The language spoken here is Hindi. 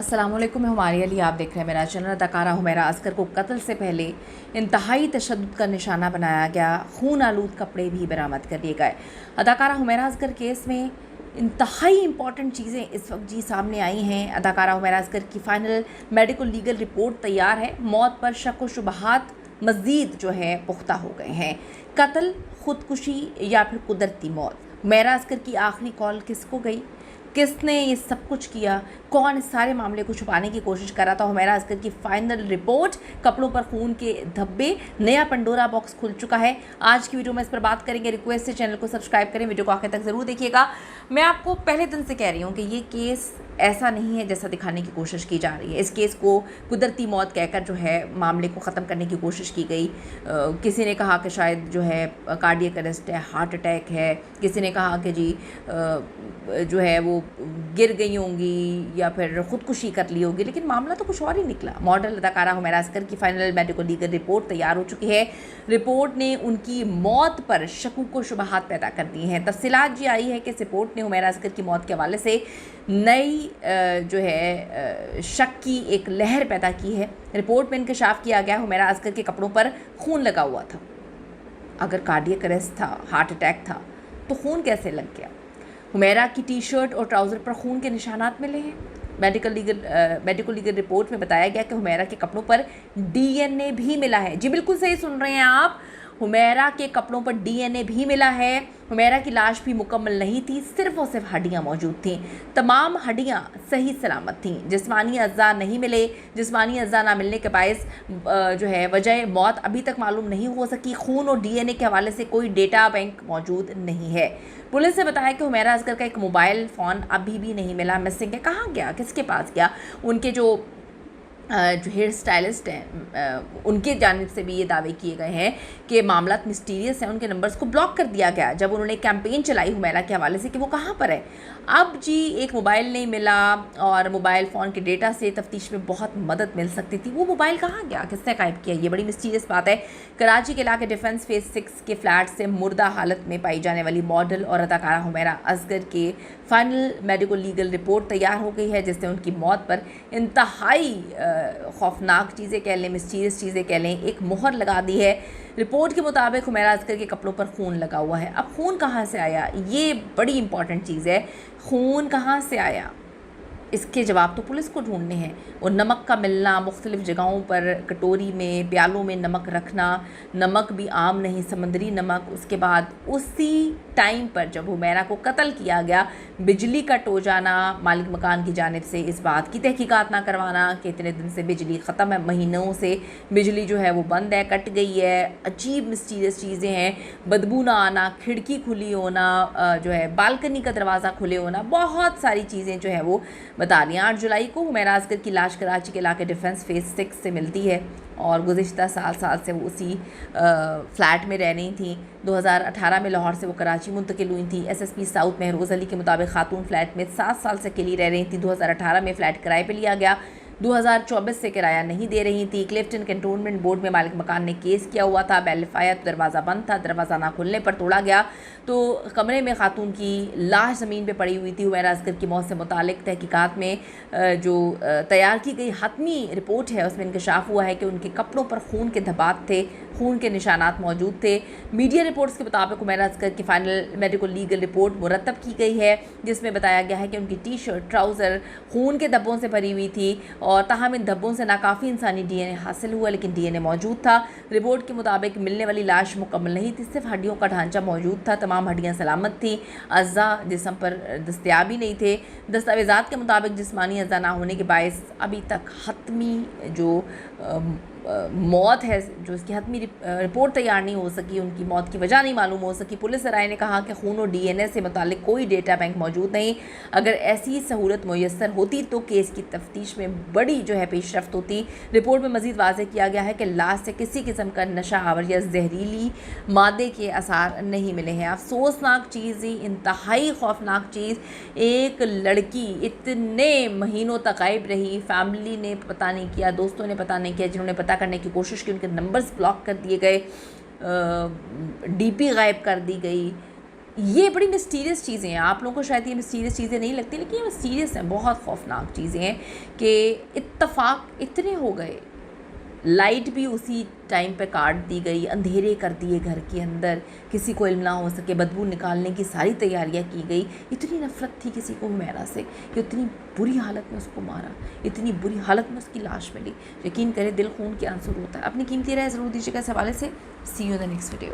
अस्सलाम वालेकुम, मैं हुमारी अली। आप देख रहे हैं मेरा चैनल। अदाकारा हुमैरा असगर को कत्ल से पहले इंतहाई तशद्दुद का निशाना बनाया गया, खून आलूद कपड़े भी बरामद कर लिए गए। अदाकारा हुमैरा असगर केस में इंतहाई इंपॉर्टेंट चीज़ें इस वक्त जी सामने आई हैं। अदाकारा हुमैरा असगर की फ़ाइनल मेडिकल लीगल रिपोर्ट तैयार है। मौत पर शक व शुबहात मज़ीद जो है पुख्ता हो गए हैं। कत्ल, ख़ुदकुशी या फिर कुदरती मौत, हुमैरा असगर की आखिरी कॉल किसको गई, किसने ये सब कुछ किया, कौन इस सारे मामले को छुपाने की कोशिश कर रहा था। हुमैरा असगर की फाइनल रिपोर्ट, कपड़ों पर खून के धब्बे, नया पंडोरा बॉक्स खुल चुका है। आज की वीडियो में इस पर बात करेंगे। रिक्वेस्ट है चैनल को सब्सक्राइब करें, वीडियो को आखिर तक ज़रूर देखिएगा। मैं आपको पहले दिन से कह रही हूँ कि ये केस ऐसा नहीं है जैसा दिखाने की कोशिश की जा रही है। इस केस को कुदरती मौत कहकर जो है मामले को ख़त्म करने की कोशिश की गई। किसी ने कहा कि शायद जो है कार्डियक अरेस्ट है, हार्ट अटैक है। किसी ने कहा कि जी जो है वो गिर गई होंगी या फिर ख़ुदकुशी कर ली होगी, लेकिन मामला तो कुछ और ही निकला। मॉडल अदाकारा हुमैरा असगर की फाइनल मेडिकल लीगल रिपोर्ट तैयार हो चुकी है। रिपोर्ट ने उनकी मौत पर शकूक व शुबहात पैदा कर दी हैं। तफसीलात ये आई है कि इस रिपोर्ट ने हुमैरा असगर की मौत के हवाले से नई जो है शक की एक लहर पैदा की है। रिपोर्ट में इंकशाफ किया गया हुमैरा असगर के कपड़ों पर खून लगा हुआ था। अगर कार्डियक अरेस्ट था, हार्ट अटैक था, तो खून कैसे लग गया। हुमैरा की टी शर्ट और ट्राउज़र पर खून के निशानात मिले हैं। मेडिकल लीगल रिपोर्ट में बताया गया कि हुमैरा के कपड़ों पर डीएनए भी मिला है। जी बिल्कुल सही सुन रहे हैं आप, हुमैरा के कपड़ों पर डीएनए भी मिला है। हुमैरा की लाश भी मुकम्मल नहीं थी, सिर्फ और सिर्फ हड्डियाँ मौजूद थीं। तमाम हड्डियाँ सही सलामत थीं। जिस्मानी अज़्ज़ा नहीं मिले। जिस्मानी अज़्ज़ा ना मिलने के बायस जो है वजह मौत अभी तक मालूम नहीं हो सकी। खून और डीएनए के हवाले से कोई डेटा बैंक मौजूद नहीं है। पुलिस ने बताया कि हुमैरा असगर का एक मोबाइल फ़ोन अभी भी नहीं मिला, मिसिंग है। कहाँ गया, किसके पास गया। उनके जो हेयर स्टाइलिस्ट हैं उनके जानिब से भी ये दावे किए गए हैं कि मामला मिस्टीरियस है। उनके नंबर्स को ब्लॉक कर दिया गया जब उन्होंने कैंपेन चलाई हुमैरा के हवाले से कि वो कहाँ पर है। अब जी एक मोबाइल नहीं मिला और मोबाइल फ़ोन के डेटा से तफ्तीश में बहुत मदद मिल सकती थी। वो मोबाइल कहाँ गया, किसने गायब किया, ये बड़ी मिस्टीरियस बात है। कराची के इलाके डिफेंस फेज़ 6 के फ्लैट से मुर्दा हालत में पाई जाने वाली मॉडल और अदाकारा हुमैरा असगर के फाइनल मेडिकल लीगल रिपोर्ट तैयार हो गई है, जिसने उनकी मौत पर इंतहाई खौफनाक चीज़ें कह लें, मिस्टीरियस चीज़ें कह लें, एक मोहर लगा दी है। रिपोर्ट के मुताबिक हुमैरा असगर के कपड़ों पर खून लगा हुआ है। अब खून कहाँ से आया, ये बड़ी इंपॉर्टेंट चीज़ है। खून कहाँ से आया, इसके जवाब तो पुलिस को ढूंढने हैं। और नमक का मिलना, मुख्तलिफ़ जगहों पर कटोरी में, प्यालों में नमक रखना, नमक भी आम नहीं, समंदरी नमक। उसके बाद उसी टाइम पर जब हुमैरा को कत्ल किया गया, बिजली कट हो जाना, मालिक मकान की जानिब से इस बात की तहकीकात ना करवाना कि इतने दिन से बिजली ख़त्म है, महीनों से बिजली जो है वो बंद है, कट गई है। अजीब मिस्टीरियस चीज़ें हैं, बदबू ना आना, खिड़की खुली होना, जो है बालकनी का दरवाज़ा खुले होना, बहुत सारी चीज़ें जो है वो बता रही हैं। 8 जुलाई को हुमैरा असगर की लाश कराची के इलाके डिफेंस फेज़ 6 से मिलती है और गुज़िश्ता साल से वो उसी फ्लैट में रह रही थी। 2018 में लाहौर से वो कराची मुंतकिल हुई थी। एसएसपी साउथ महरोज़ अली के मुताबिक खातून फ्लैट में 7 साल से अकेली रह रही थी। 2018 में फ़्लैट किराए पर लिया गया। 2024 से किराया नहीं दे रही थी। क्लिफ्टन कैंटोनमेंट बोर्ड में मालिक मकान ने केस किया हुआ था। बैलिफायर दरवाज़ा बंद था, दरवाज़ा ना खुलने पर तोड़ा गया तो कमरे में खातून की लाश ज़मीन पे पड़ी हुई थी। हुमैरा असगर की मौत से मुतालिक तहकीकात में जो तैयार की गई हतमी रिपोर्ट है उसमें इंकशाफ हुआ है कि उनके कपड़ों पर खून के धब्बात थे, खून के निशानात मौजूद थे। मीडिया रिपोर्ट्स के मुताबिक हुमैरा असगर की फाइनल मेडिकल लीगल रिपोर्ट मुरतब की गई है, जिसमें बताया गया है कि उनकी टी शर्ट, ट्राउज़र खून के धब्बों से भरी हुई थी और ताहम इन धब्बों से नाकाफ़ी इंसानी डीएनए हासिल हुआ, लेकिन डीएनए मौजूद था। रिपोर्ट के मुताबिक मिलने वाली लाश मुकम्मल नहीं थी, सिर्फ हड्डियों का ढांचा मौजूद था। तमाम हड्डियाँ सलामत थीं, अज़्ज़ा जिस्म पर दस्तयाब ही नहीं थे। दस्तावेज़ात के मुताबिक जिस्मानी अज़्ज़ा ना होने के बायस अभी तक हतमी जो मौत है, जो इसकी हतमी रिपोर्ट तैयार नहीं हो सकी, उनकी मौत की वजह नहीं मालूम हो सकी। पुलिस राय ने कहा कि खून और डीएनए से मुतालिक कोई डेटा बैंक मौजूद नहीं। अगर ऐसी सहूलत मुयस्सर होती तो केस की तफ्तीश में बड़ी जो है पेशरफ्त होती। रिपोर्ट में मज़ीद वाज़ेह किया गया है कि लाश से किसी किस्म का नशा आवर या जहरीली मादे के आसार नहीं मिले हैं। अफसोसनाक चीज़ ही, इंतहाई खौफनाक चीज़, एक लड़की इतने महीनों तक गायब रही, फैमिली ने पता नहीं किया, दोस्तों ने पता नहीं किया, जिन्होंने पता करने की कोशिश की उनके नंबर्स ब्लॉक कर दिए गए, डीपी गायब कर दी गई। ये बड़ी मिस्टीरियस चीज़ें हैं, आप लोगों को शायद ये मिस्टीरियस चीज़ें नहीं लगती, लेकिन ये मिस्टीरियस हैं, बहुत खौफनाक चीज़ें हैं कि इत्तफाक इतने हो गए, लाइट भी उसी टाइम पे काट दी गई, अंधेरे कर दिए घर के अंदर, किसी को इल्म ना हो सके, बदबू निकालने की सारी तैयारियां की गई। इतनी नफ़रत थी किसी को हुमैरा से कि उतनी बुरी हालत में उसको मारा, इतनी बुरी हालत में उसकी लाश मिली। यकीन करें दिल खून के आंसू होता है। अपनी कीमती राय ज़रूर दीजिएगा इस हवाले से। See you in the next video.